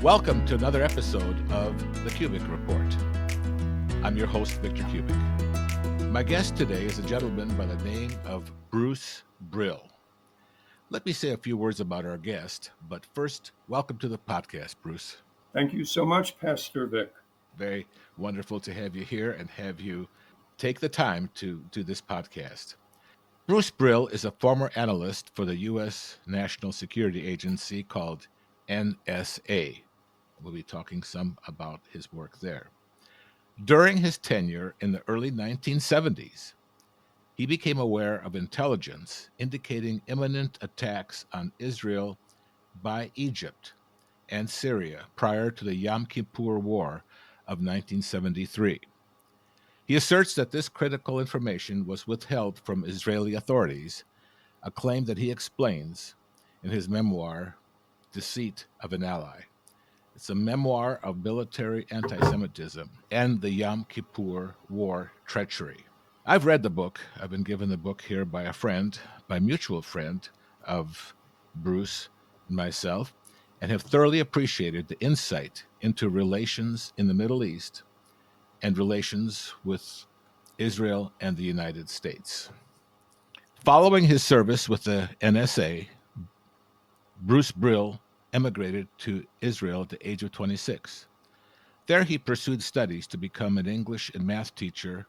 Welcome to another episode of the Kubik Report. I'm your host, Victor Kubik. My guest today is a gentleman by the name of Bruce Brill. Let me say a few words about our guest, but first, welcome to the podcast, Bruce. Thank you so much, Pastor Vic. Very wonderful to have you here and have you take the time to do this podcast. Bruce Brill is a former analyst for the U.S. National Security Agency called NSA. We'll be talking some about his work there. During his tenure in the early 1970s, he became aware of intelligence indicating imminent attacks on Israel by Egypt and Syria prior to the Yom Kippur War of 1973. He asserts that this critical information was withheld from Israeli authorities, a claim that he explains in his memoir, Deceit of an Ally. It's a memoir of military anti-Semitism and the Yom Kippur War treachery. I've read the book. I've been given the book here by a friend, by a mutual friend of Bruce and myself, and have thoroughly appreciated the insight into relations in the Middle East and relations with Israel and the United States. Following his service with the NSA, Bruce Brill emigrated to Israel at the age of 26. There he pursued studies to become an English and math teacher,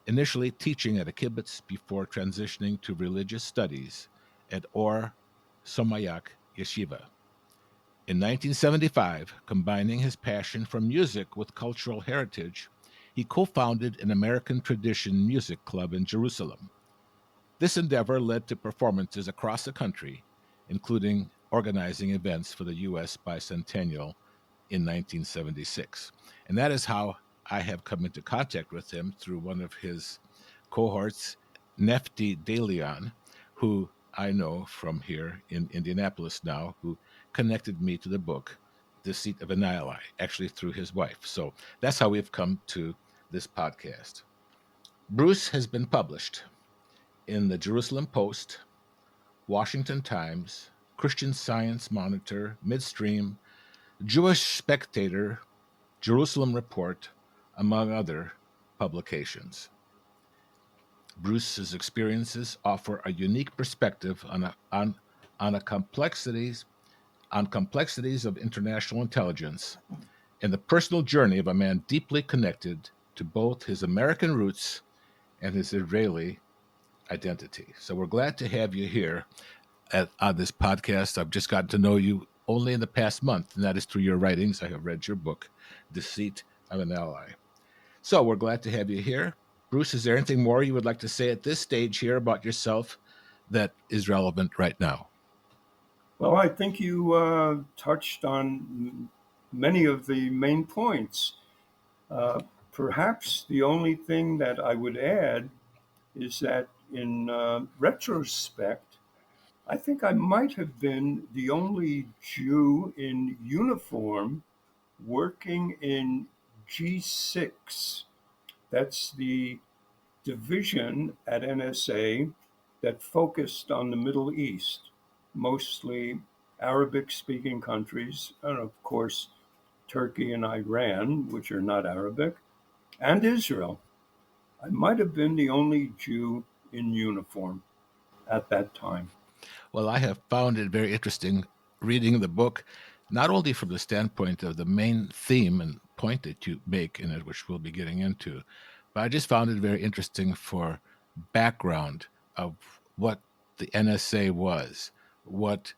initially teaching at a kibbutz before transitioning to religious studies at Or Somayak Yeshiva. In 1975, combining his passion for music with cultural heritage, he co-founded an American tradition music club in Jerusalem. This endeavor led to performances across the country, including organizing events for the U.S. bicentennial in 1976. And that is how I have come into contact with him through one of his cohorts, Nefti DeLeon, who I know from here in Indianapolis now, who connected me to the book, Deceit of an Ally, actually through his wife. So that's how we've come to this podcast. Bruce has been published in the Jerusalem Post, Washington Times, Christian Science Monitor, Midstream, Jewish Spectator, Jerusalem Report, among other publications. Bruce's experiences offer a unique perspective on complexities of international intelligence and the personal journey of a man deeply connected to both his American roots and his Israeli identity. So we're glad to have you here on this podcast. I've just gotten to know you only in the past month, and that is through your writings. I have read your book, Deceit of an Ally. So we're glad to have you here. Bruce, is there anything more you would like to say at this stage here about yourself that is relevant right now? Well, I think you touched on many of the main points. Perhaps the only thing that I would add is that in retrospect, I think I might have been the only Jew in uniform working in G6. That's the division at NSA that focused on the Middle East, mostly Arabic-speaking countries, and of course, Turkey and Iran, which are not Arabic, and Israel. I might have been the only Jew in uniform at that time. Well, I have found it very interesting reading the book, not only from the standpoint of the main theme and point that you make in it, which we'll be getting into, but I just found it very interesting for background of what the NSA was, what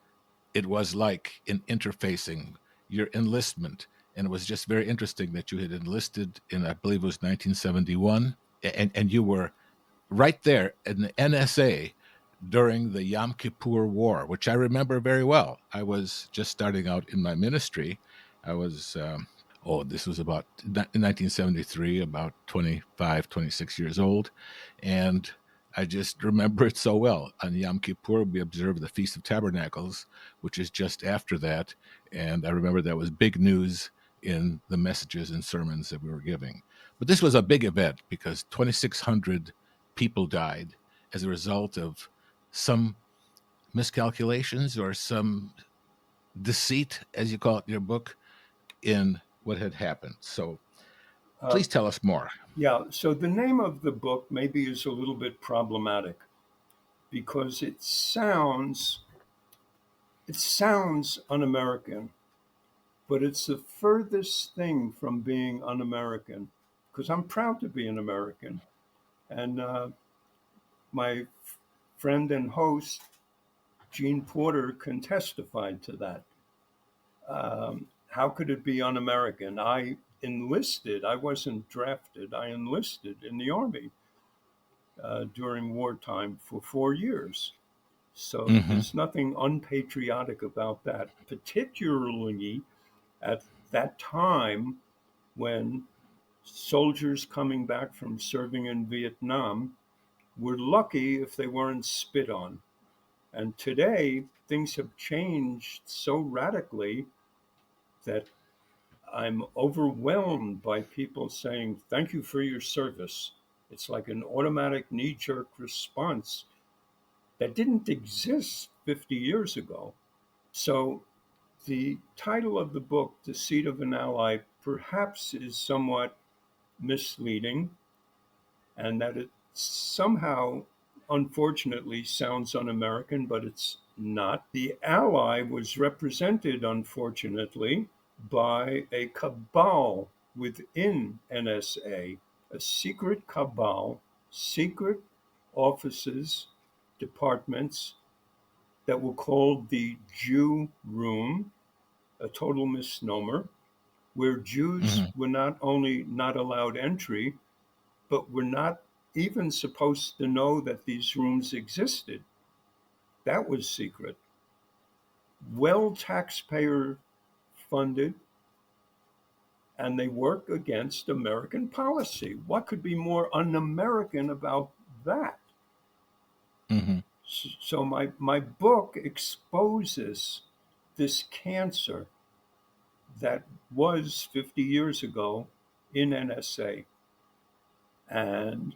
it was like in interfacing your enlistment. And it was just very interesting that you had enlisted in, I believe it was 1971, and you were right there in the NSA during the Yom Kippur War, which I remember very well. I was just starting out in my ministry. I was, this was about in 1973, about 25, 26 years old. And I just remember it so well. On Yom Kippur, we observed the Feast of Tabernacles, which is just after that. And I remember that was big news in the messages and sermons that we were giving. But this was a big event because 2,600 people died as a result of some miscalculations or some deceit, as you call it in your book, in what had happened. So Uh, please tell us more. yeah, so the name of the book maybe is a little bit problematic because it sounds un-American, but it's the furthest thing from being un-American because I'm proud to be an American. And my friend and host, Gene Porter, can testify to that. How could it be un American? I wasn't drafted, I enlisted in the Army during wartime for 4 years. So Hmm. there's nothing unpatriotic about that, particularly at that time when soldiers coming back from serving in Vietnam were lucky if they weren't spit on. And today, things have changed so radically that I'm overwhelmed by people saying, "Thank you for your service." It's like an automatic knee jerk response that didn't exist 50 years ago. So, the title of the book, Deceit of an Ally, perhaps is somewhat misleading, and that it somehow, unfortunately, sounds un American, but it's not. The ally was represented, unfortunately, by a cabal within NSA, a secret cabal, secret offices, departments that were called the Jew Room, a total misnomer, where Jews Hmm. were not only not allowed entry, but we're not even supposed to know that these rooms existed. That was secret. Well, taxpayer funded, and they work against American policy. What could be more un American about that? Hmm. So, my book exposes this cancer that was 50 years ago in NSA. And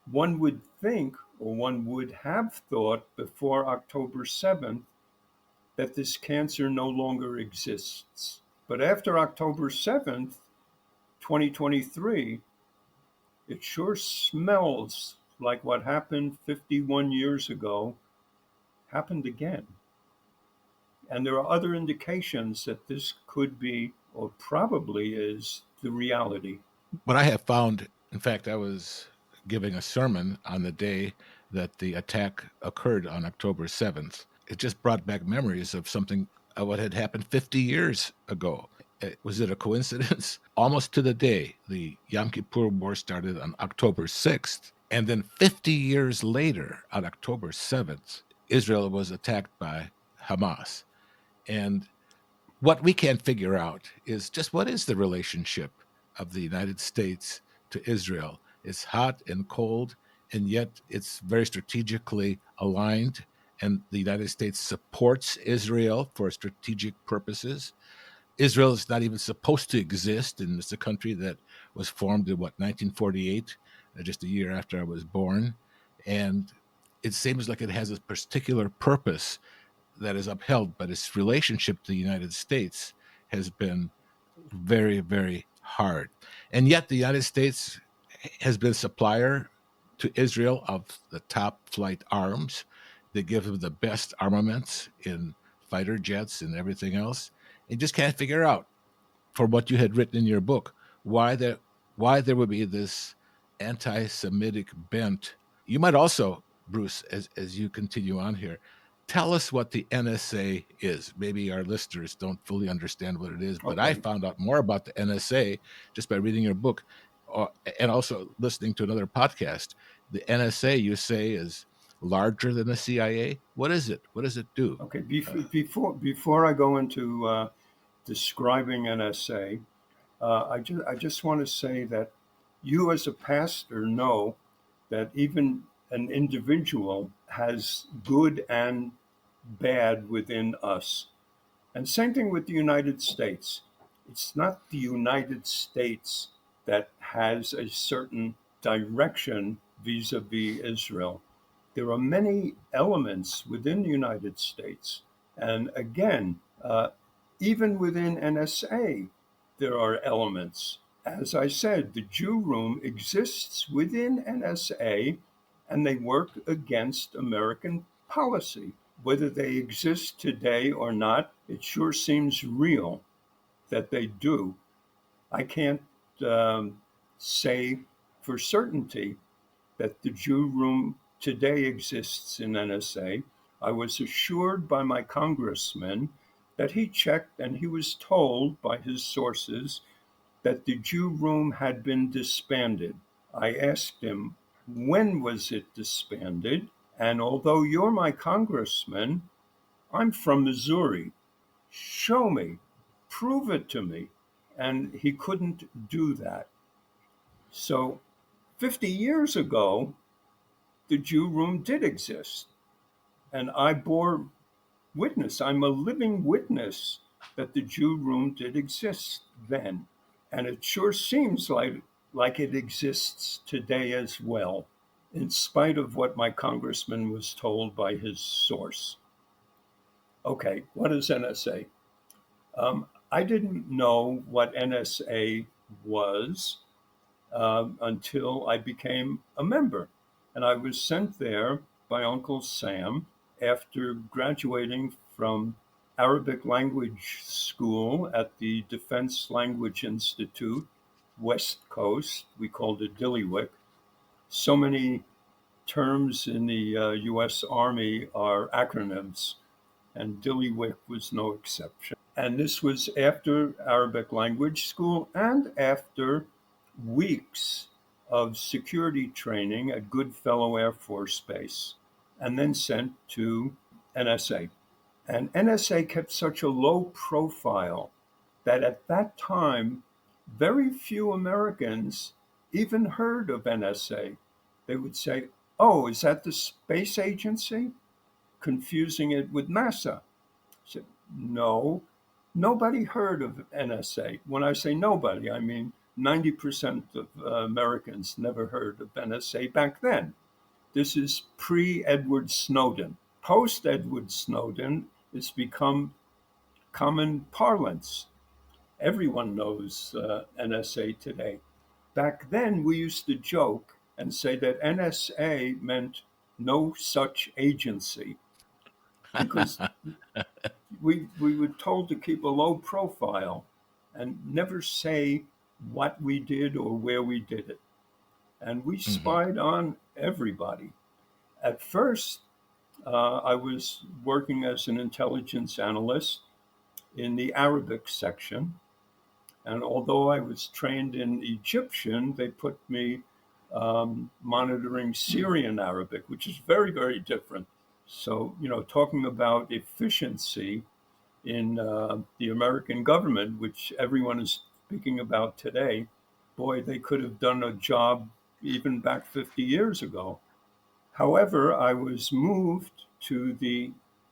one would think, or one would have thought before October 7th, that this cancer no longer exists. But after October 7th, 2023, it sure smells like what happened 51 years ago happened again. And there are other indications that this could be, or probably is, the reality. What I have found, in fact, I was giving a sermon on the day that the attack occurred on October 7th. It just brought back memories of something, what had happened 50 years ago. Was it a coincidence? Almost to the day, the Yom Kippur War started on October 6th. And then 50 years later, on October 7th, Israel was attacked by Hamas. And what we can't figure out is just what is the relationship of the United States to Israel. It's hot and cold, and yet it's very strategically aligned. And the United States supports Israel for strategic purposes. Israel is not even supposed to exist, and it's a country that was formed in 1948, just a year after I was born. And it seems like it has a particular purpose that is upheld, but its relationship to the United States has been very, very hard. And yet, the United States has been supplier to Israel of the top flight arms. They give them the best armaments in fighter jets and everything else. You just can't figure out, from what you had written in your book, why there would be this anti-Semitic bent. You might also, Bruce, as you continue on here, tell us what the NSA is. Maybe our listeners don't fully understand what it is, but I Okay. found out more about the NSA just by reading your book, and also listening to another podcast. The NSA, you say, is larger than the CIA. What is it? What does it do? Okay. Uh, Before I go into describing NSA, I just want to say that you, as a pastor, know that even an individual has good and bad within us. And same thing with the United States. It's not the United States that has a certain direction vis a vis Israel. There are many elements within the United States. And again, Even within NSA, there are elements. As I said, the Jew room exists within NSA and they work against American policy. Whether they exist today or not, it sure seems real that they do. I can't say for certainty that the Jew room today exists in NSA. I was assured by my congressman that he checked and he was told by his sources that the Jew room had been disbanded. I asked him, when was it disbanded? And although you're my congressman, I'm from Missouri. Show me, prove it to me. And he couldn't do that. So 50 years ago, the Jew room did exist. And I bore witness, I'm a living witness that the Jew room did exist then. And it sure seems like it exists today as well, in spite of what my congressman was told by his source. Okay, what is NSA? I didn't know what NSA was until I became a member. And I was sent there by Uncle Sam after graduating from Arabic language school at the Defense Language Institute, West Coast. We called it Dillywick. So many terms in the US Army are acronyms, and Dillywick was no exception. And this was after Arabic language school and after weeks of security training at Goodfellow Air Force Base, and then sent to NSA. And NSA kept such a low profile that at that time, very few Americans even heard of NSA. They would say, "Oh, is that the space agency?" Confusing it with NASA. So, no, nobody heard of NSA. When I say nobody, I mean 90% of Americans never heard of NSA back then. This is pre-Edward Snowden. Post-Edward Snowden, it's become common parlance. Everyone knows NSA today. Back then, we used to joke and say that NSA meant no such agency because we were told to keep a low profile and never say what we did or where we did it. And we Hmm. spied on everybody. At first, I was working as an intelligence analyst in the Arabic section. And although I was trained in Egyptian, they put me monitoring Syrian Arabic, which is very, very different. So, talking about efficiency in the American government, which everyone is speaking about today, boy, they could have done a job even back 50 years ago. However, I was moved to the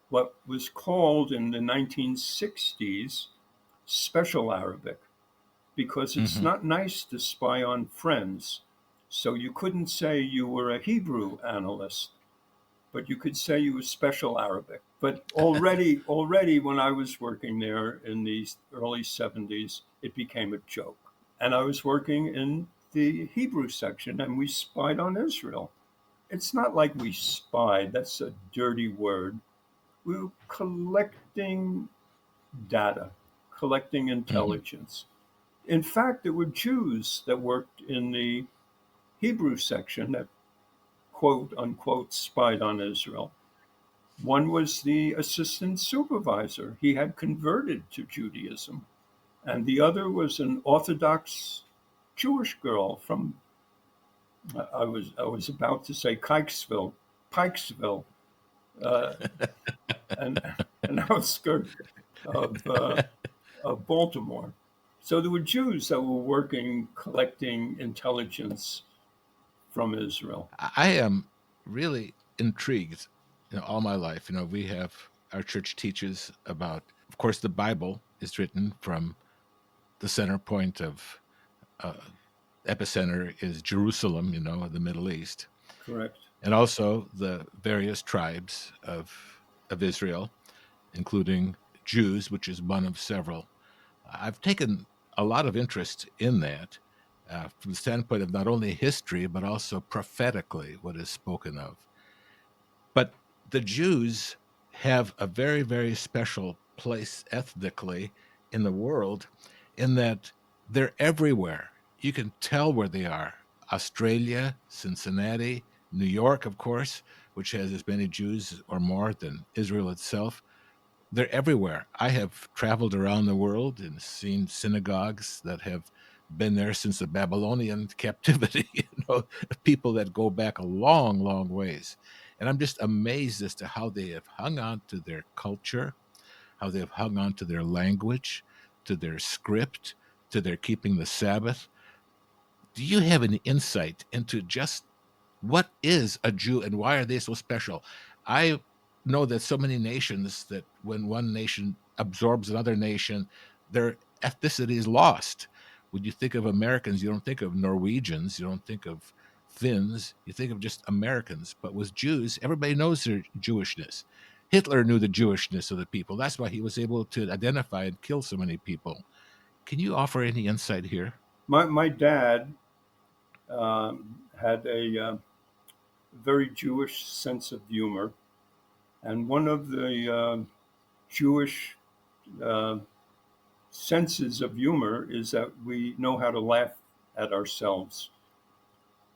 what was called in the 1960s special Arabic because it's Hmm. not nice to spy on friends. So you couldn't say you were a Hebrew analyst, but you could say you were special Arabic. But already when I was working there in the early 70s, it became a joke. And I was working in the Hebrew section and we spied on Israel. It's not like we spied, that's a dirty word. We were collecting data, collecting Hmm. intelligence. In fact, there were Jews that worked in the Hebrew section that quote unquote spied on Israel. One was the assistant supervisor. He had converted to Judaism. And the other was an Orthodox Jewish girl from, I was about to say Pikesville, uh, an, an outskirt of, uh, of Baltimore. So there were Jews that were working collecting intelligence from Israel. I am really intrigued. All my life, we have our church teaches about, of course, the Bible is written from the center point of uh, epicenter is Jerusalem, the Middle East, Correct. and also the various tribes of Israel, including Jews, which is one of several. I've taken a lot of interest in that from the standpoint of not only history, but also prophetically what is spoken of. But the Jews have a very, very special place ethnically in the world in that they're everywhere. You can tell where they are. Australia, Cincinnati, New York, of course, which has as many Jews or more than Israel itself. They're everywhere. I have traveled around the world and seen synagogues that have been there since the Babylonian captivity, people that go back a long, long ways. And I'm just amazed as to how they have hung on to their culture, how they have hung on to their language, to their script, to their keeping the Sabbath. Do you have any insight into just what is a Jew and why are they so special? I know that so many nations that when one nation absorbs another nation, their ethnicity is lost. When you think of Americans, you don't think of Norwegians, you don't think of Finns, you think of just Americans. But with Jews, everybody knows their Jewishness. Hitler knew the Jewishness of the people. That's why he was able to identify and kill so many people. Can you offer any insight here? My dad had a very Jewish sense of humor, and one of the Jewish uh, senses of humor is that we know how to laugh at ourselves.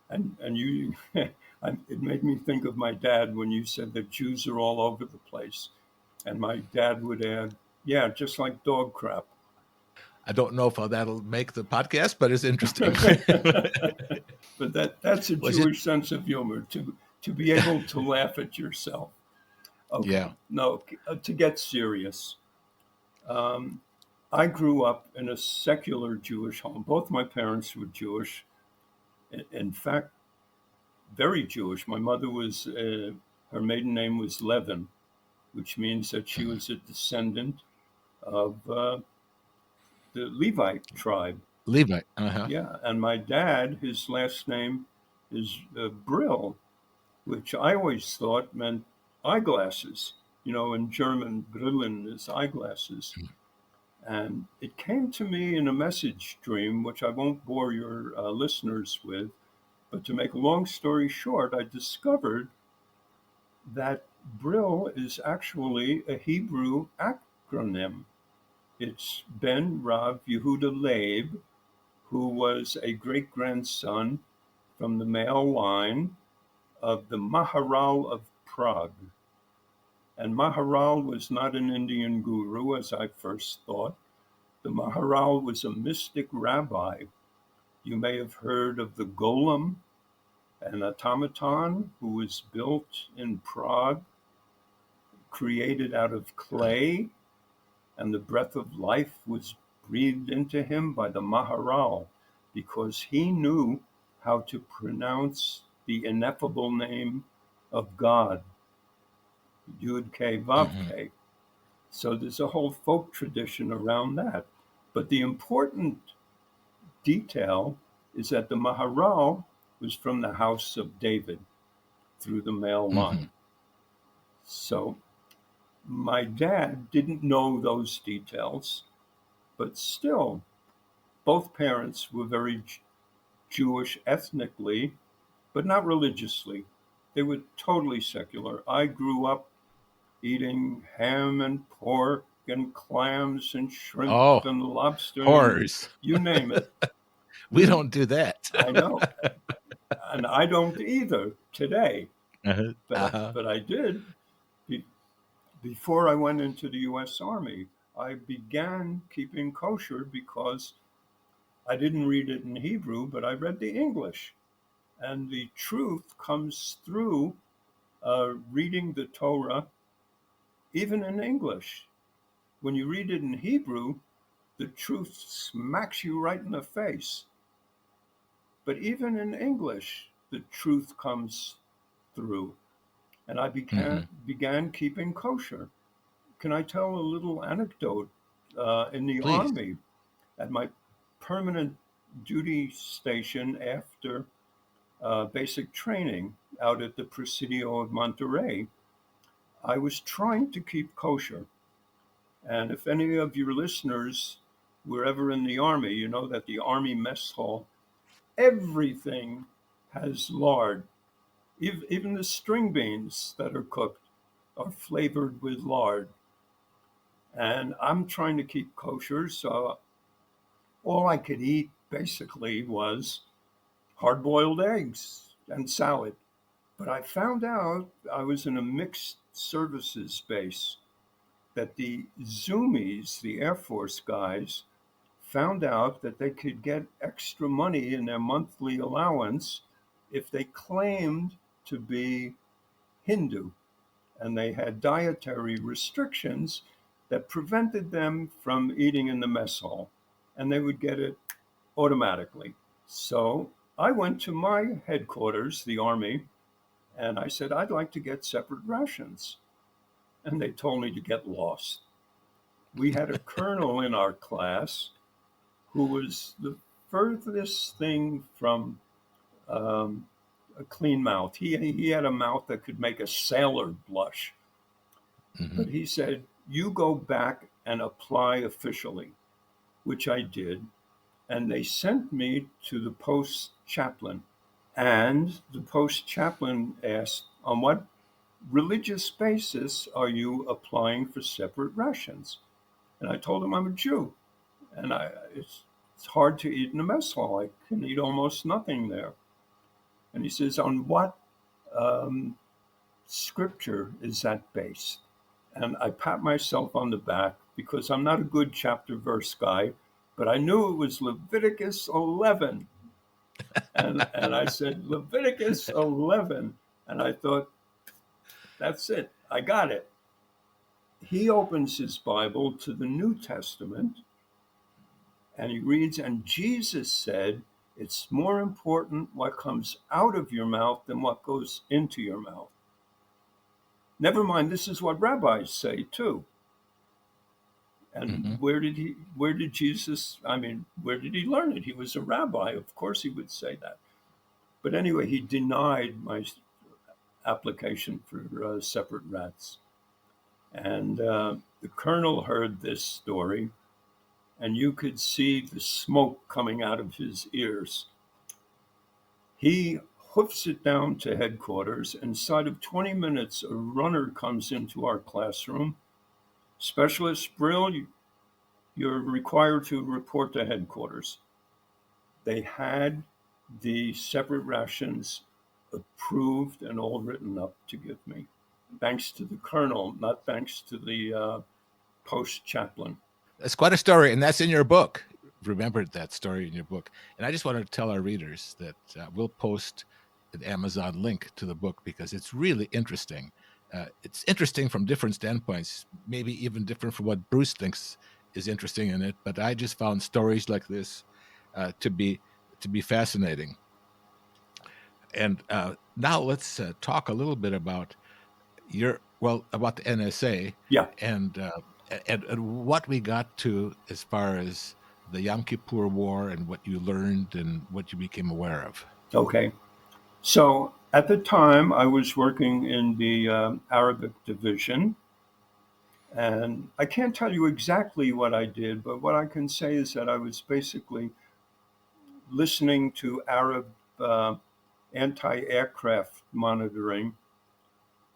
And you, it made me think of my dad when you said that Jews are all over the place, and my dad would add, "Yeah, just like dog crap." I don't know if that'll make the podcast, but it's interesting. But that's a Was it? Jewish sense of humor to be able to laugh at yourself. Okay, Yeah. no, to get serious. Um, I grew up in a secular Jewish home. Both my parents were Jewish. In fact, very Jewish. My mother was, her maiden name was Levin, which means that she Mhm. was a descendant of the Levite tribe. Levi. Uh-huh. Yeah, and my dad, his last name is Brill, which I always thought meant eyeglasses. You know, in German, Brillen is eyeglasses. And it came to me in a message stream, which I won't bore your listeners with. But to make a long story short, I discovered that Brill is actually a Hebrew acronym. It's Ben Rav Yehuda Leib, who was a great grandson from the male line of the Maharal of Prague. And Maharal was not an Indian guru, as I first thought. The Maharal was a mystic rabbi. You may have heard of the Golem, an automaton who was built in Prague, created out of clay, and the breath of life was breathed into him by the Maharal because he knew how to pronounce the ineffable name of God, Yud K Vav Hmm. K. So there's a whole folk tradition around that. But the important detail is that the Maharal was from the house of David through the male Hmm. line. So my dad didn't know those details, but still, both parents were very Jewish ethnically, but not religiously. They were totally secular. I grew up eating ham and pork and clams and shrimp Oh, and lobster and horrors. you name it. We Hmm, don't do that. I know. And I don't either today, Uh-huh. but Uh-huh. I did. Before I went into the US Army, I began keeping kosher because I didn't read it in Hebrew, but I read the English. And the truth comes through reading the Torah, even in English. When you read it in Hebrew, the truth smacks you right in the face. But even in English, the truth comes through. And I Hmm. began keeping kosher. Can I tell a little anecdote? In the Please. Army, at my permanent duty station after basic training out at the Presidio of Monterey, I was trying to keep kosher. And if any of your listeners were ever in the Army, you know that the Army mess hall, everything has lard. Even the string beans that are cooked are flavored with lard. And I'm trying to keep kosher, so all I could eat basically was hard boiled eggs and salad. But I found out I was in a mixed services base that the Zoomies, the Air Force guys, found out that they could get extra money in their monthly allowance if they claimed to be Hindu. And they had dietary restrictions that prevented them from eating in the mess hall. And they would get it automatically. So I went to my headquarters, the Army, and I said, I'd like to get separate rations. And they told me to get lost. We had a colonel in our class who was the furthest thing from um, a clean mouth. He had a mouth that could make a sailor blush. Hmm. But he said, you go back and apply officially, which I did. And they sent me to the post chaplain. And the post chaplain asked, on what religious basis are you applying for separate rations? And I told him I'm a Jew. And it's hard to eat in a mess hall. I can eat almost nothing there. And he says, on what um, scripture is that based? And I pat myself on the back because I'm not a good chapter verse guy, but I knew it was Leviticus 11. And I said, Leviticus 11. And I thought, that's it. I got it. He opens his Bible to the New Testament and he reads, and Jesus said, it's more important what comes out of your mouth than what goes into your mouth. Never mind, this is what rabbis say too. Hmm. And where did Jesus, I mean, where did he learn it? He was a rabbi. Of course he would say that. But anyway, he denied my application for separate rats. And the colonel heard this story, and you could see the smoke coming out of his ears. He hoofs it down to headquarters. Inside of 20 minutes, a runner comes into our classroom. Specialist Brill, you're required to report to headquarters. They had the separate rations approved and all written up to give me, thanks to the colonel, not thanks to the post chaplain. That's quite a story, and that's in your book. Remembered that story in your book. And I just wanted to tell our readers that we'll post an Amazon link to the book because it's really interesting. It's interesting from different standpoints, maybe even different from what Bruce thinks is interesting in it. But I just found stories like this to be fascinating. And now let's talk a little bit about about the NSA Yeah, and and what we got to as far as the Yom Kippur War and what you learned and what you became aware of. okay. So at the time, I was working in the Arabic division, and I can't tell you exactly what I did, but what I can say is that I was basically listening to Arab anti aircraft monitoring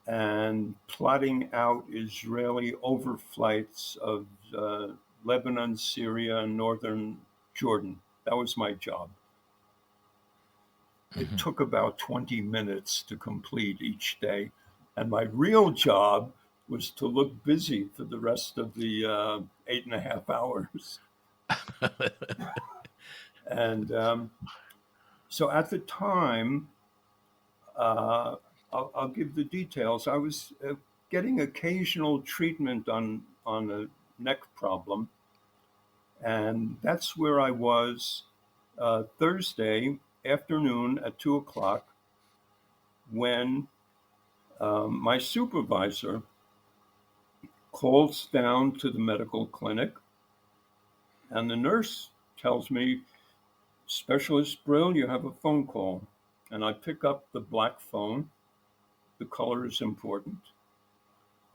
and plotting out Israeli overflights of Lebanon, Syria, and northern Jordan. That was my job. It Hmm. took about 20 minutes to complete each day. And my real job was to look busy for the rest of the 8.5 hours. And so at the time, uh, I'll give the details. I was getting occasional treatment on a neck problem. And that's where I was Thursday afternoon at 2 o'clock when my supervisor calls down to the medical clinic, and the nurse tells me, Specialist Brill, you have a phone call. And I pick up the black phone. The color is important.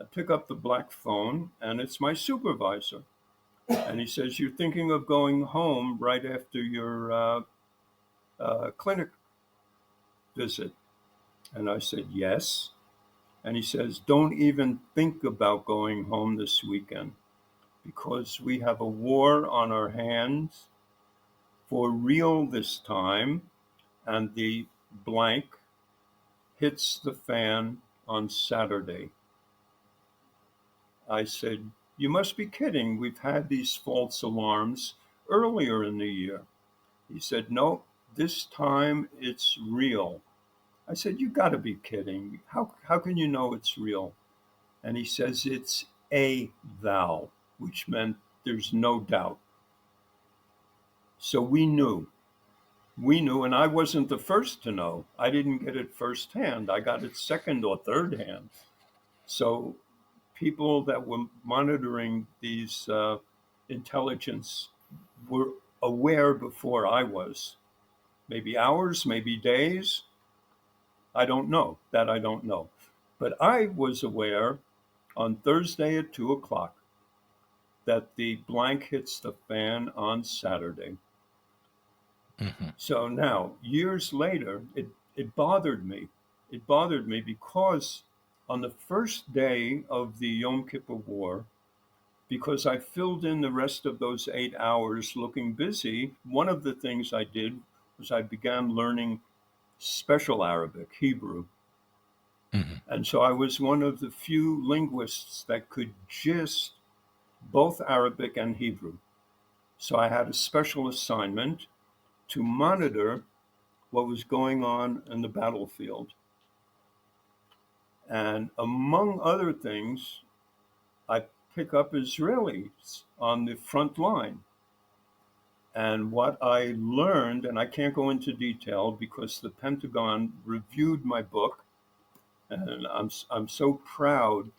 I pick up the black phone, and it's my supervisor. And he says, "You're thinking of going home right after your clinic visit?" And I said, "Yes." And he says, "Don't even think about going home this weekend because we have a war on our hands for real this time, and the blank hits the fan on Saturday." I said, "You must be kidding. We've had these false alarms earlier in the year." He said, "No, this time it's real." I said, "You got to be kidding. How can you know it's real?" And he says, "It's a thou," which meant there's no doubt. So we knew. We knew, and I wasn't the first to know. I didn't get it firsthand. I got it second or third hand. So people that were monitoring these intelligence were aware before I was. Maybe hours, maybe days. I don't know. That I don't know. But I was aware on Thursday at 2 o'clock that the blank hits the fan on Saturday. Hmm. So now, years later, it bothered me. It bothered me because on the first day of the Yom Kippur War, because I filled in the rest of those 8 hours looking busy, one of the things I did was I began learning special Arabic, Hebrew. Hmm. And so I was one of the few linguists that could gist both Arabic and Hebrew. So I had a special assignment to monitor what was going on in the battlefield. And among other things, I pick up Israelis on the front line. And what I learned, and I can't go into detail because the Pentagon reviewed my book, and I'm so proud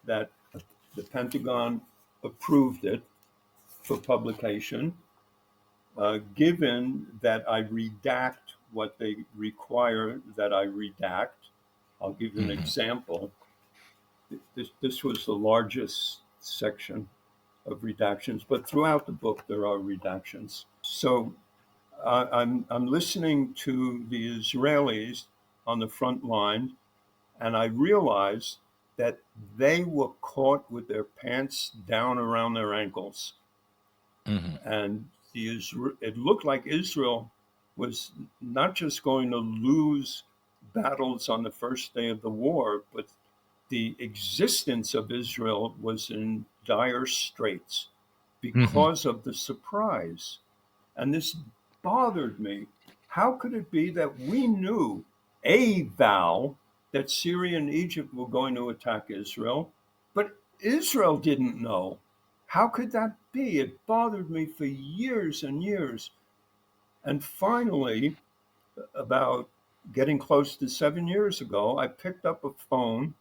that the Pentagon approved it for publication, given that I redact what they require that I redact. I'll give you an Hmm. example. This was the largest section of redactions, but throughout the book there are redactions. So I'm listening to the Israelis on the front line, and I realized that they were caught with their pants down around their ankles, Hmm. and it looked like Israel was not just going to lose battles on the first day of the war, but the existence of Israel was in dire straits Hmm. because of the surprise. And this bothered me. How could it be that we knew a vow that Syria and Egypt were going to attack Israel, but Israel didn't know? How could that be? It bothered me for years and years. And finally, about getting close to 7 years ago, I picked up a phone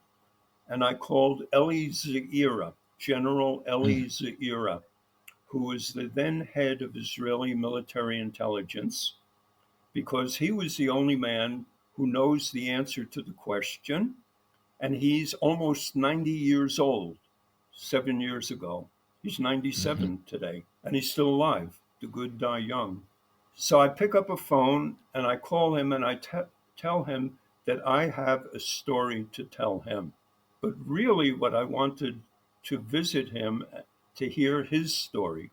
and I called Eli Ze'ira, General Eli Ze'ira, who was the then head of Israeli military intelligence, because he was the only man who knows the answer to the question. And he's almost 90 years old, 7 years ago. He's Hmm. 97 today, and he's still alive. The good die young. So I pick up a phone and I call him and I tell him that I have a story to tell him. But really, what I wanted to visit him to hear his story,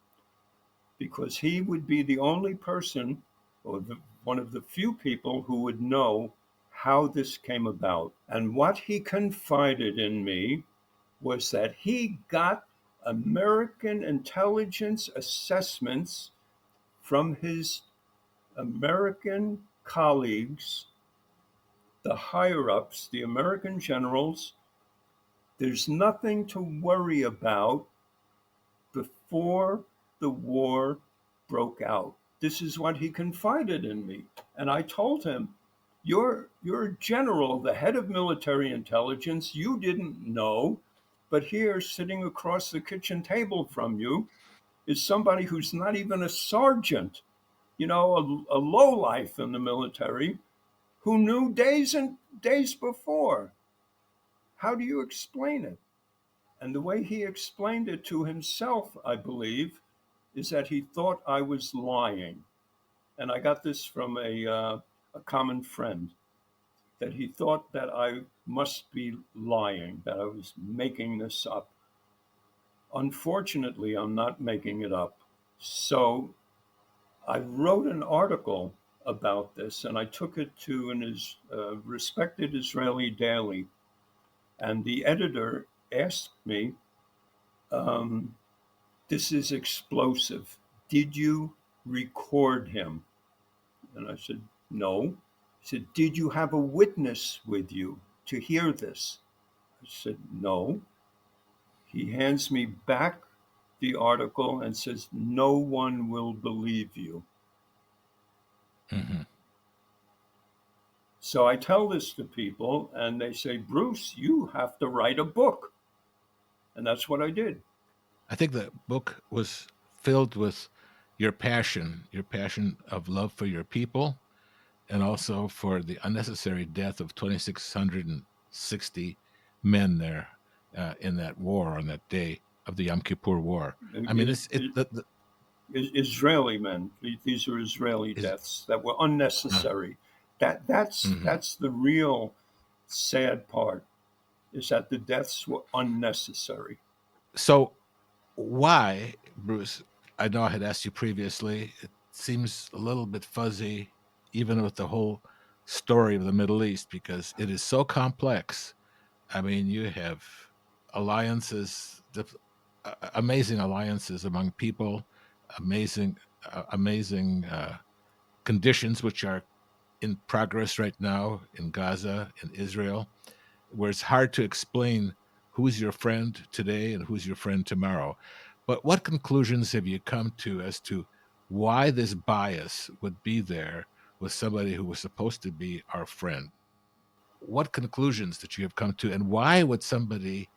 because he would be the only person, or one of the few people, who would know how this came about. And what he confided in me was that he got American intelligence assessments from his American colleagues, the higher ups, the American generals. There's nothing to worry about before the war broke out. This is what he confided in me. And I told him, you're a general, the head of military intelligence. You didn't know. But here, sitting across the kitchen table from you, is somebody who's not even a sergeant, a lowlife in the military, who knew days and days before. How do you explain it? And the way he explained it to himself, I believe, is that he thought I was lying. And I got this from a common friend, that he thought that I must be lying, that I was making this up. Unfortunately, I'm not making it up. So I wrote an article about this, and I took it to a respected Israeli daily. And the editor asked me, um, "This is explosive. Did you record him?" And I said, "No." He said, "Did you have a witness with you to hear this?" I said, "No." He hands me back the article and says, "No one will believe you." Hmm. So I tell this to people, and they say, "Bruce, you have to write a book." And that's what I did. I think the book was filled with your passion of love for your people, and also for the unnecessary death of 2,660 men there in that war on that day of the Yom Kippur War. I mean, Is, Israeli men. These are Israeli is deaths that were uh, unnecessary. mhm. That's the real sad part, is that the deaths were unnecessary. So why, Bruce? I know I had asked you previously. It seems a little bit fuzzy, even with the whole story of the Middle East, because it is so complex. I mean, you have alliances, amazing alliances among people, amazing conditions which are in progress right now in Gaza, in Israel, where it's hard to explain who's your friend today and who's your friend tomorrow. But what conclusions have you come to as to why this bias would be there with somebody who was supposed to be our friend? What conclusions that you have come to, and why would somebody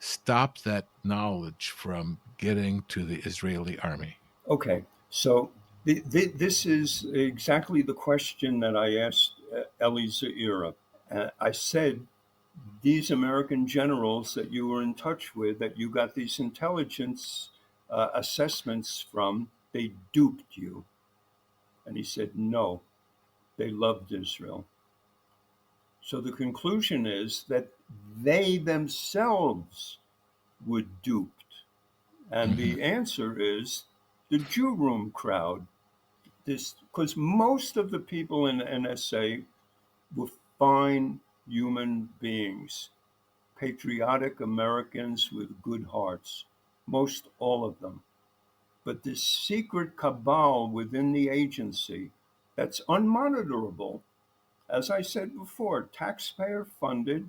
stop that knowledge from getting to the Israeli army? Okay, so this is exactly the question that I asked Eli Zaira. I said, these American generals that you were in touch with, that you got these intelligence assessments from, they duped you. And he said, no, they loved Israel. So the conclusion is that they themselves were duped. And Hmm. the answer is the Jew room crowd. This, because most of the people in the NSA were fine human beings, patriotic Americans with good hearts, most all of them. But this secret cabal within the agency that's unmonitorable, as I said before, taxpayer funded,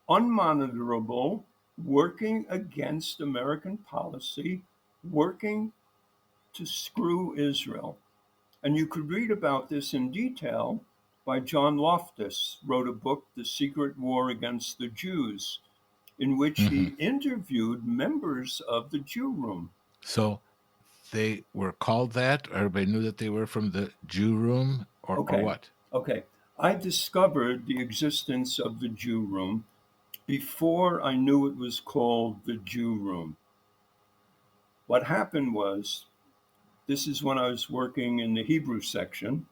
unmonitorable, working against American policy, working to screw Israel. And you could read about this in detail by John Loftus, wrote a book, The Secret War Against the Jews, in which Hmm. he interviewed members of the Jew room. So they were called that. Everybody knew that they were from the Jew room, or Okay, what? okay. I discovered the existence of the Jew room before I knew it was called the Jew room. What happened was, this is when I was working in the Hebrew section,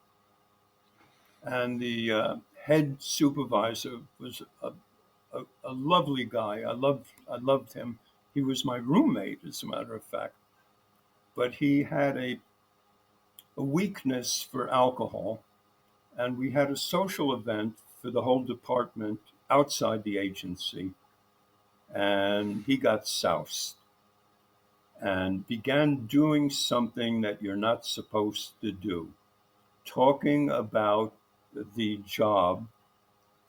and the head supervisor was a lovely guy. I loved him. He was my roommate, as a matter of fact. But he had a weakness for alcohol, and we had a social event for the whole department outside the agency, and he got soused and began doing something that you're not supposed to do, talking about the job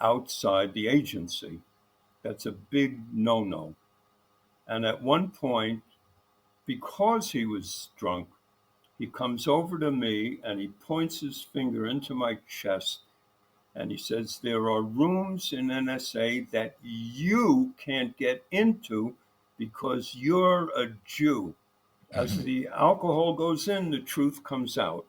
outside the agency. That's a big no-no. And at one point, because he was drunk, he comes over to me and he points his finger into my chest and he says, "There are rooms in NSA that you can't get into because you're a Jew." As Hmm. the alcohol goes in, the truth comes out.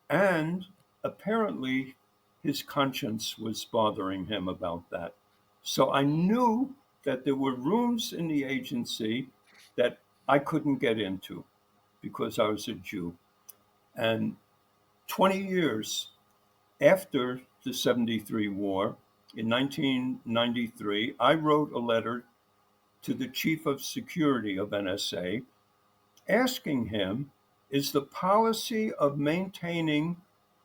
And apparently, his conscience was bothering him about that. So I knew that there were rooms in the agency that I couldn't get into because I was a Jew. And 20 years after the 73 war, in 1993, I wrote a letter to the chief of security of NSA asking him, is the policy of maintaining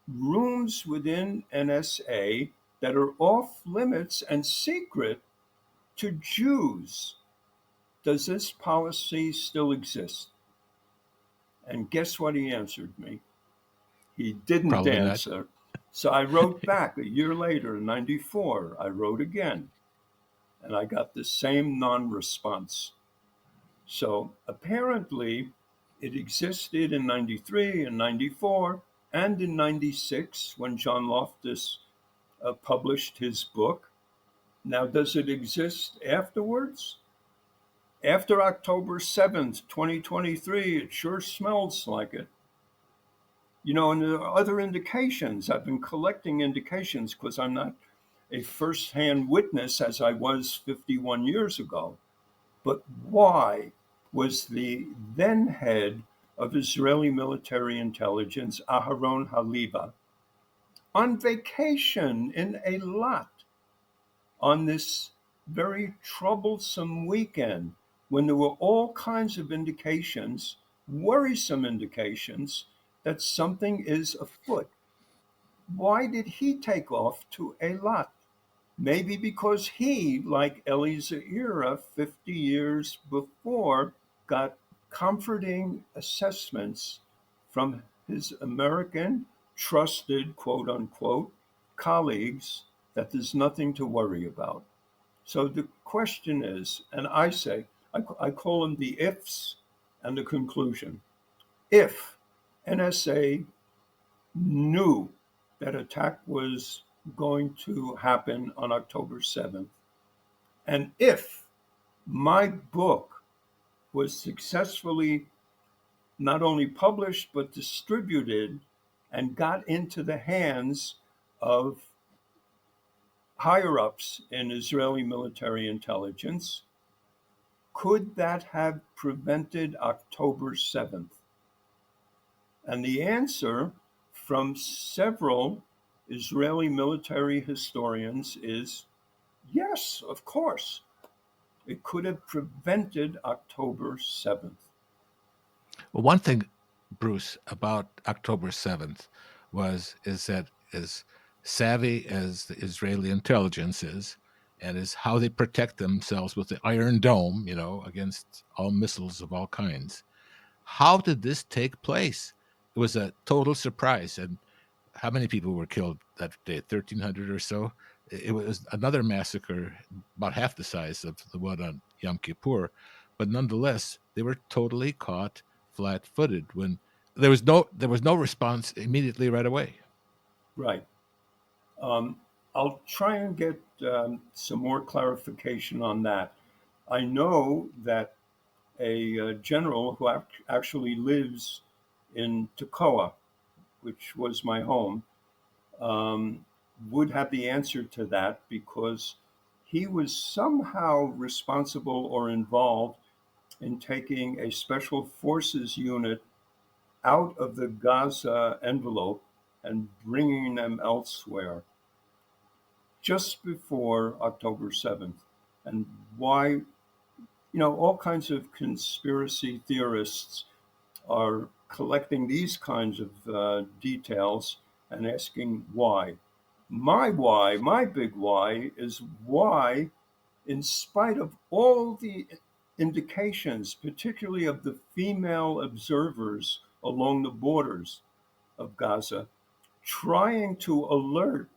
rooms within NSA that are off limits and secret to Jews, does this policy still exist? And guess what he answered me? He didn't Probably not. answer. So I wrote back a year later, in 94, I wrote again, and I got the same non response. So apparently, it existed in 93 and 94 and in 96 when John Loftus published his book. Now, does it exist afterwards? After October 7th, 2023, it sure smells like it. You know, and there are other indications. I've been collecting indications because I'm not a first-hand witness as I was 51 years ago. But why was the then head of Israeli military intelligence, Aharon Haliva, on vacation in Eilat on this very troublesome weekend when there were all kinds of indications, worrisome indications, that something is afoot? Why did he take off to Eilat? Maybe because he, like Eli Zaira 50 years before, got comforting assessments from his American trusted, quote unquote, colleagues that there's nothing to worry about. So the question is, and I say, I call them the ifs and the conclusion. If NSA knew that attack was going to happen on October 7th, and if my book was successfully not only published but distributed and got into the hands of higher ups in Israeli military intelligence, could that have prevented October 7th? And the answer from several Israeli military historians is yes, of course. It could have prevented October 7th. Well, one thing, Bruce, about October 7th is that as savvy as the Israeli intelligence is, and is how they protect themselves with the Iron Dome, against all missiles of all kinds. How did this take place? It was a total surprise. And how many people were killed that day? 1,300 or so. It was another massacre, about half the size of the one on Yom Kippur, but nonetheless, they were totally caught flat-footed when there was no response immediately right away. Right. Um, I'll try and get some more clarification on that. I know that a general who actually lives in Tekoa, which was my home, um, would have the answer to that because he was somehow responsible or involved in taking a special forces unit out of the Gaza envelope and bringing them elsewhere just before October 7th. And why, all kinds of conspiracy theorists are collecting these kinds of details and asking why. My big why is why, in spite of all the indications, particularly of the female observers along the borders of Gaza, trying to alert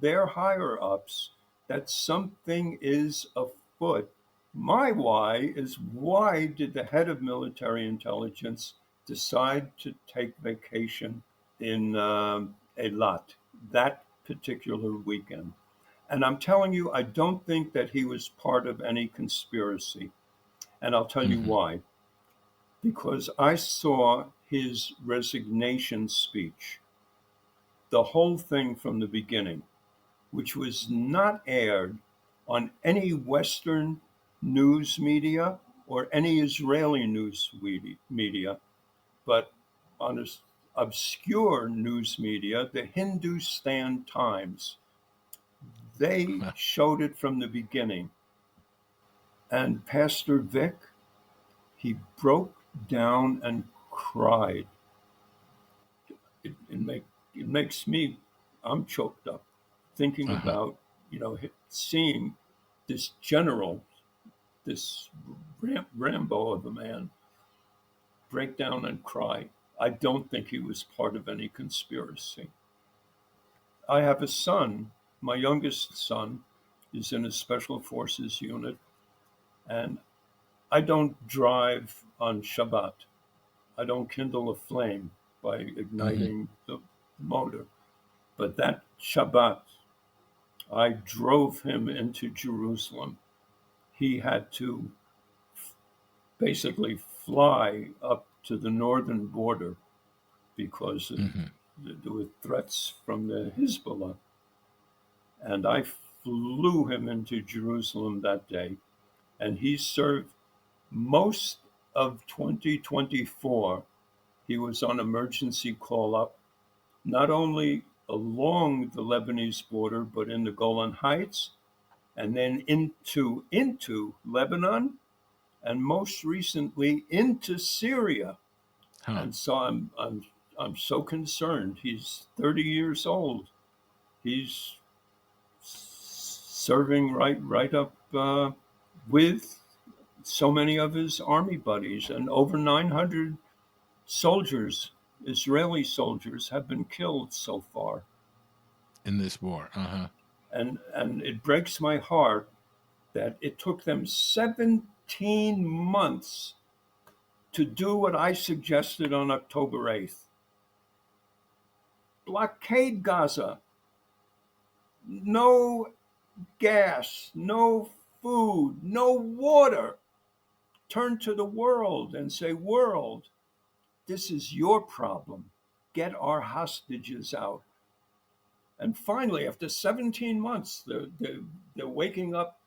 their higher ups that something is afoot. My why is why did the head of military intelligence decide to take vacation in Eilat that particular weekend? And I'm telling you, I don't think that he was part of any conspiracy. And I'll tell you Hmm. why. Because I saw his resignation speech, the whole thing from the beginning, which was not aired on any Western news media or any Israeli news media, but on obscure news media, the Hindustan Times, they showed it from the beginning. And Pastor Vic, he broke down and cried. It makes me, I'm choked up thinking Uh-huh. about, seeing this general, this Rambo of a man, break down and cry. I don't think he was part of any conspiracy. I have a son. My youngest son is in a special forces unit, and I don't drive on Shabbat. I don't kindle a flame by Hmm. igniting the motor. But that Shabbat, I drove him into Jerusalem. He had to basically fly up to the northern border because Hmm. there were threats from the Hezbollah. And I flew him into Jerusalem that day. And he served most of 2024. He was on emergency call up, not only along the Lebanese border, but in the Golan Heights, and then into Lebanon, and most recently into Syria. Huh. And so I'm so concerned. He's 30 years old. He's serving right up with so many of his army buddies, and over 900 soldiers, Israeli soldiers, have been killed so far. In this war. Uh-huh. And it breaks my heart that it took them 17 months to do what I suggested on October 8th. Blockade Gaza. No gas, no food, no water. Turn to the world and say, world, this is your problem. Get our hostages out. And finally, after 17 months, they're waking up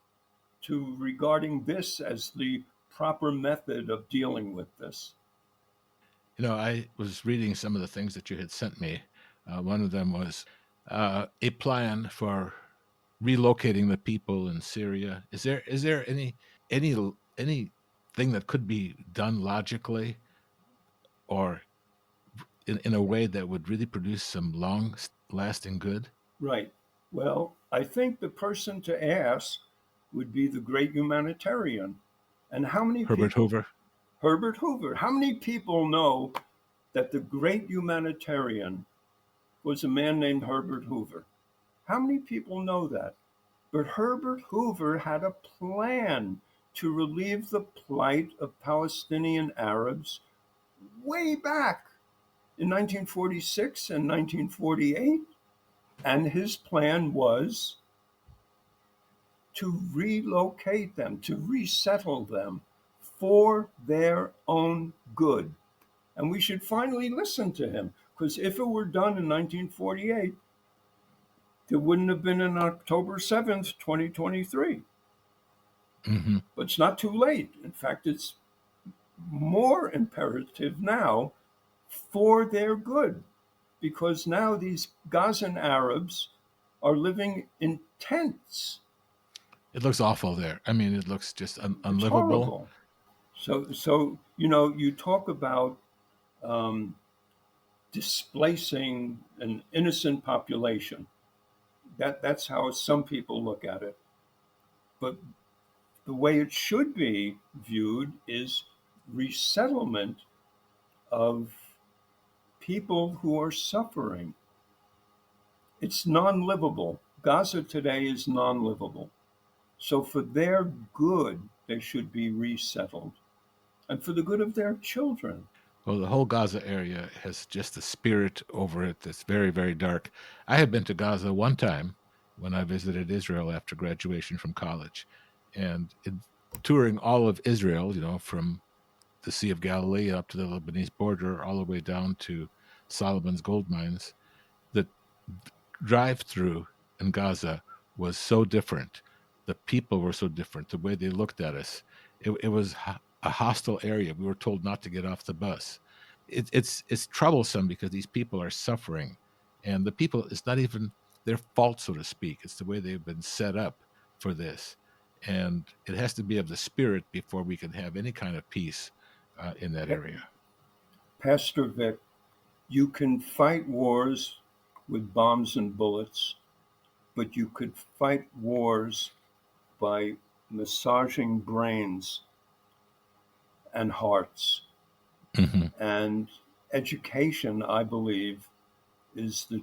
to regarding this as the proper method of dealing with this. I was reading some of the things that you had sent me. One of them was a plan for relocating the people in Syria. Is there any anything that could be done logically or in a way that would really produce some long lasting good? Right. Well, I think the person to ask would be the great humanitarian. And how many Herbert people, Hoover. Herbert Hoover, how many people know that the great humanitarian was a man named Herbert Hoover? How many people know that? But Herbert Hoover had a plan to relieve the plight of Palestinian Arabs way back in 1946 and 1948. And his plan was to relocate them, to resettle them for their own good. And we should finally listen to him, because if it were done in 1948, there wouldn't have been an October 7th, 2023. Hmm. But it's not too late. In fact, it's more imperative now for their good, because now these Gazan Arabs are living in tents. It looks awful there. I mean, it looks just It's unlivable. horrible. So you talk about um, displacing an innocent population. That's how some people look at it. But the way it should be viewed is resettlement of people who are suffering. It's non-livable. Gaza today is non-livable. So for their good, they should be resettled, and for the good of their children. Well, the whole Gaza area has just a spirit over it that's very, very dark. I had been to Gaza one time when I visited Israel after graduation from college, and touring all of Israel, from the Sea of Galilee up to the Lebanese border, all the way down to Solomon's gold mines. The drive through in Gaza was so different. the people were so different. The way they looked at us, it was a hostile area. We were told not to get off the bus. It's troublesome because these people are suffering, and the people, it's not even their fault, so to speak. It's the way they've been set up for this, and it has to be of the spirit before we can have any kind of peace in that Pa- area. Pastor Vic, you can fight wars with bombs and bullets, but you could fight wars by massaging brains and hearts. Hmm. And education, I believe, is the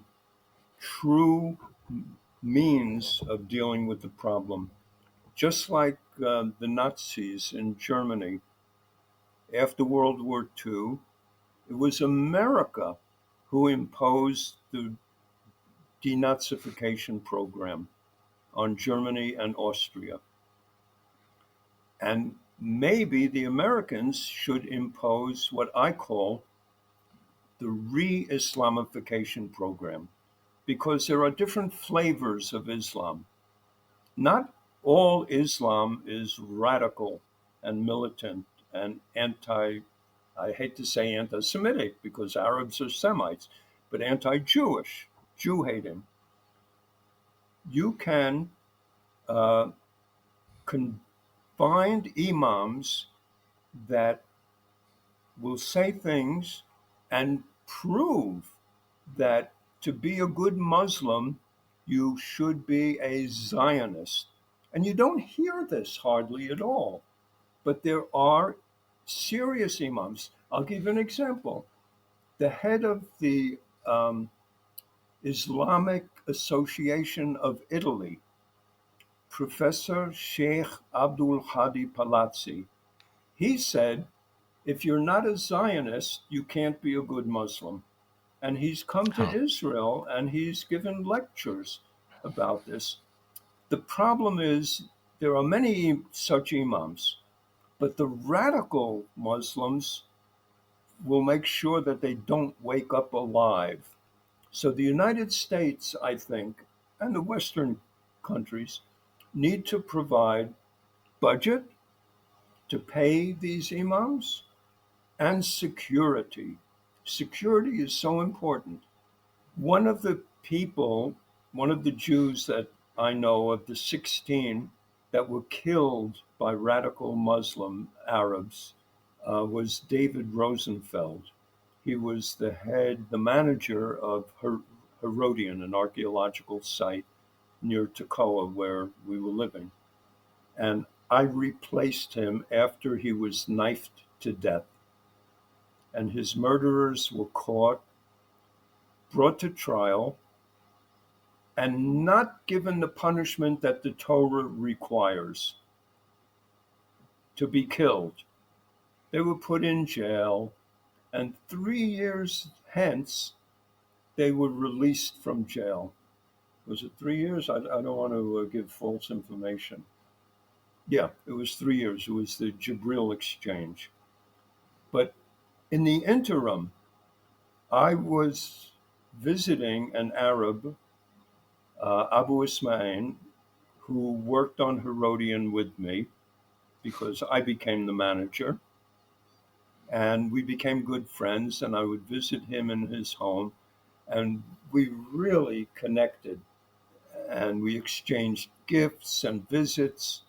true means of dealing with the problem. Just like the Nazis in Germany after World War II, it was America who imposed the denazification program on Germany and Austria. And maybe the Americans should impose what I call the re Islamification program, because there are different flavors of Islam. Not all Islam is radical and militant and I hate to say anti Semitic because Arabs are Semites, but anti Jewish, Jew hating. You can uh, find imams that will say things and prove that to be a good Muslim, you should be a Zionist. And you don't hear this hardly at all. But there are serious imams. I'll give you an example. The head of the Islamic Association of Italy, Professor Sheikh Abdul Hadi Palazzi, he said, if you're not a Zionist, you can't be a good Muslim. And he's come to Huh. Israel and he's given lectures about this. The problem is there are many such imams, but the radical Muslims will make sure that they don't wake up alive. So the United States, I think, and the Western countries need to provide budget to pay these imams and security. Security is so important. One of the people, one of the Jews that I know of, the 16 that were killed by radical Muslim Arabs, was David Rosenfeld. He was the manager of Herodian, an archaeological site near Tekoa where we were living. And I replaced him after he was knifed to death. And his murderers were caught, brought to trial, and not given the punishment that the Torah requires to be killed. They were put in jail, and 3 years hence, they were released from jail. Was it 3 years? I don't want to give false information. Yeah, it was 3 years. It was the Brill exchange. But in the interim, I was visiting an Arab, Abu Ismail, who worked on Herodian with me because I became the manager. And we became good friends, and I would visit him in his home. And we really connected, and we exchanged gifts and visits.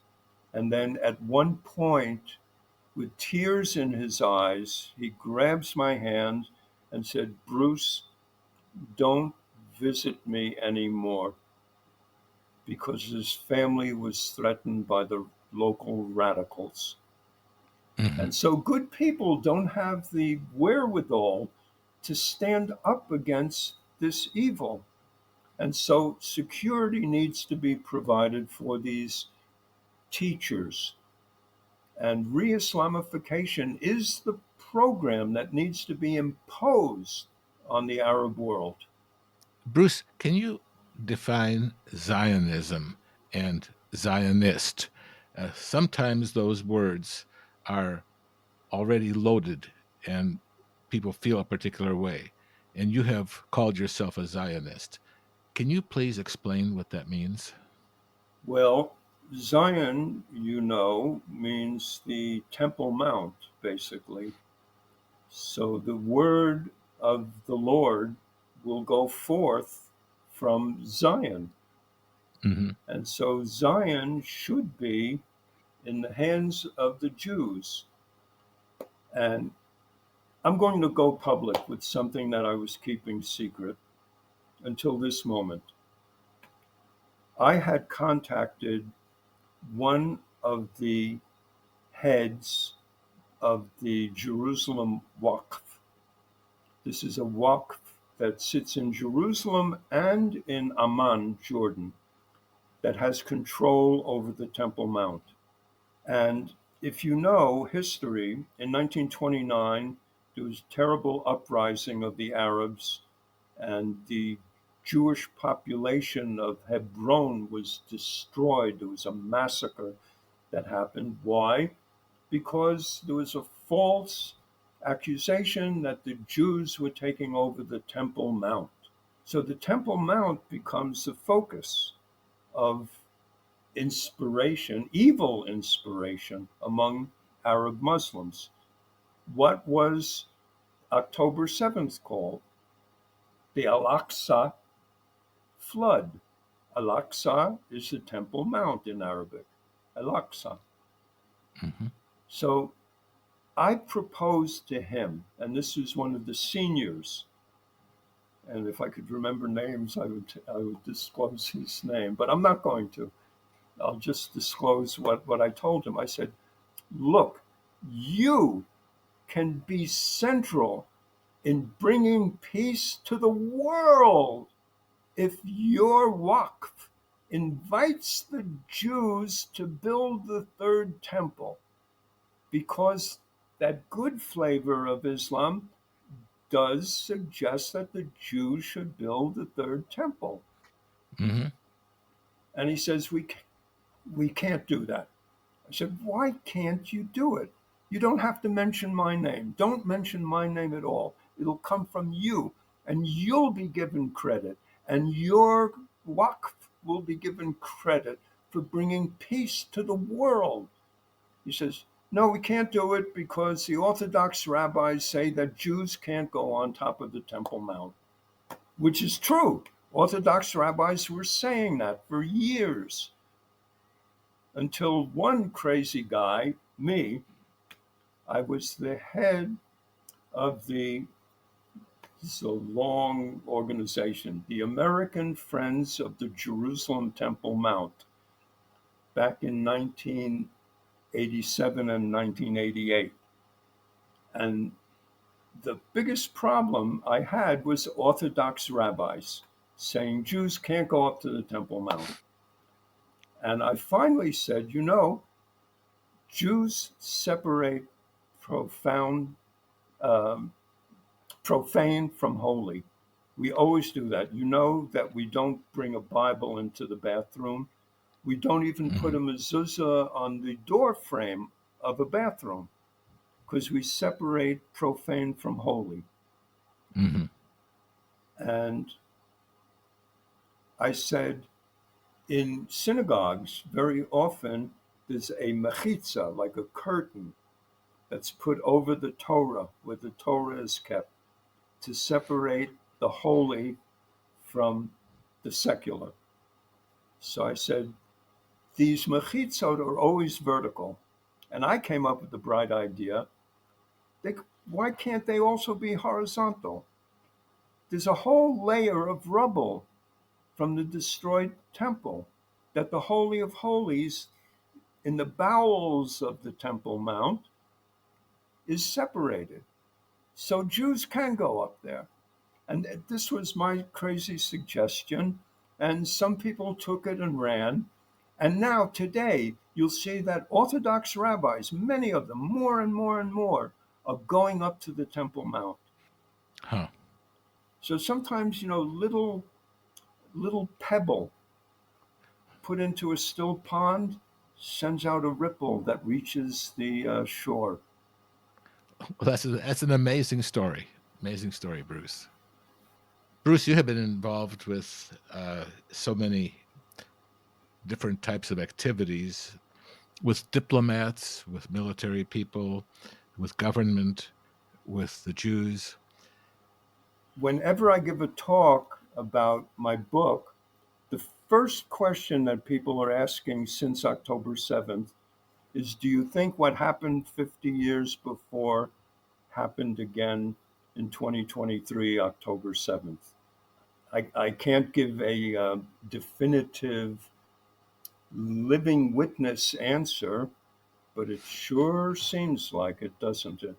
And then at one point, with tears in his eyes, he grabs my hand and said, Bruce, don't visit me anymore, because his family was threatened by the local radicals. Hmm. And so good people don't have the wherewithal to stand up against this evil. And so security needs to be provided for these teachers. And re Islamification is the program that needs to be imposed on the Arab world. Bruce, can you define Zionism and Zionist? Sometimes those words are already loaded and people feel a particular way. And you have called yourself a Zionist. Can you please explain what that means? Well, Zion, means the Temple Mount, basically. So the word of the Lord will go forth from Zion. Hmm. And so Zion should be in the hands of the Jews. And I'm going to go public with something that I was keeping secret until this moment. I had contacted one of the heads of the Jerusalem Waqf. This is a Waqf that sits in Jerusalem and in Amman, Jordan, that has control over the Temple Mount. And if you know history, in 1929, there was a terrible uprising of the Arabs, and the Jewish population of Hebron was destroyed. There was a massacre that happened. Why? Because there was a false accusation that the Jews were taking over the Temple Mount. So the Temple Mount becomes the focus of inspiration, evil inspiration among Arab Muslims. What was October 7th called? The Al Aqsa flood. Al Aqsa is the Temple Mount in Arabic. Al Aqsa. Hmm. So I proposed to him, and this is one of the seniors, and if I could remember names, I would disclose his name, but I'm not going to. I'll just disclose what I told him. I said, look, you can be central in bringing peace to the world if your Waqf invites the Jews to build the third temple, because that good flavor of Islam does suggest that the Jews should build the third temple. Hmm. And he says, we can't do that. I said, why can't you do it? You don't have to mention my name. Don't mention my name at all. It'll come from you, and you'll be given credit, and your Waqf will be given credit for bringing peace to the world. He says, no, we can't do it because the Orthodox rabbis say that Jews can't go on top of the Temple Mount, which is true. Orthodox rabbis were saying that for years until one crazy guy, me, I was the head of this is a long organization, the American Friends of the Jerusalem Temple Mount, back in 1987 and 1988. And the biggest problem I had was Orthodox rabbis saying Jews can't go up to the Temple Mount. And I finally said, Jews separate profound um, profane from holy. We always do that. You know that we don't bring a Bible into the bathroom. We don't even put Hmm. a mezuzah on the door frame of a bathroom because we separate profane from holy. Hmm. And I said, in synagogues, very often there's a mechitza, like a curtain, that's put over the Torah, where the Torah is kept, to separate the holy from the secular. So I said, these mechitzot are always vertical. And I came up with the bright idea, they, why can't they also be horizontal? There's a whole layer of rubble from the destroyed temple that the Holy of Holies in the bowels of the Temple Mount is separated. So Jews can go up there. And this was my crazy suggestion. And some people took it and ran. And now, today, you'll see that Orthodox rabbis, many of them, more and more and more, are going up to the Temple Mount. Huh. So sometimes, little pebble put into a still pond sends out a ripple that reaches the shore. Well, that's an amazing story. Amazing story, Bruce. Bruce, you have been involved with so many different types of activities with diplomats, with military people, with government, with the Jews. Whenever I give a talk about my book, the first question that people are asking since October 7th is, do you think what happened 50 years before happened again in 2023, October 7th? I can't give a definitive living witness answer, but it sure seems like it, doesn't it?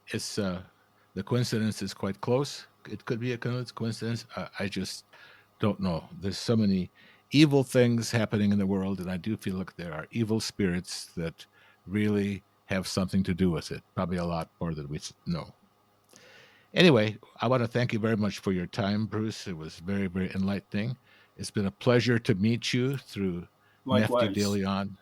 It's the coincidence is quite close. It could be a coincidence. I just don't know. There's so many evil things happening in the world, and I do feel like there are evil spirits that really have something to do with it. Probably a lot more than we know. Anyway, I want to thank you very much for your time, Bruce. It was very, very enlightening. It's been a pleasure to meet you through Nefty De Likewise. Leon.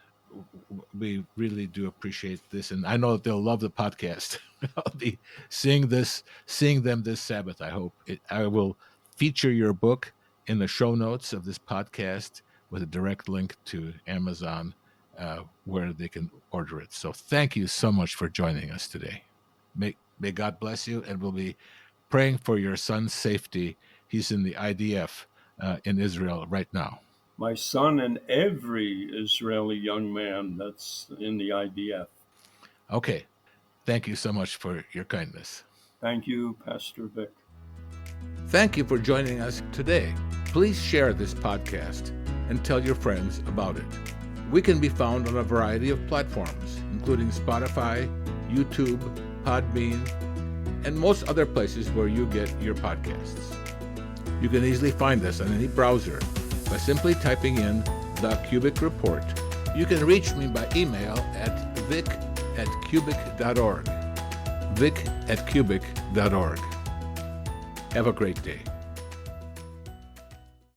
We really do appreciate this, and I know that they'll love the podcast. I'll be seeing them this Sabbath. I will feature your book in the show notes of this podcast with a direct link to Amazon, where they can order it. So, thank you so much for joining us today. May God bless you, and we'll be praying for your son's safety. He's in the IDF in Israel right now. My son and every Israeli young man that's in the IDF. Okay. Thank you so much for your kindness. Thank you, Pastor Vic. Thank you for joining us today. Please share this podcast and tell your friends about it. We can be found on a variety of platforms, including Spotify, YouTube, Podbean, and most other places where you get your podcasts. You can easily find us on any browser by simply typing in The Kubik Report. You can reach me by email at vic@kubik.org. vic@kubik.org. Have a great day.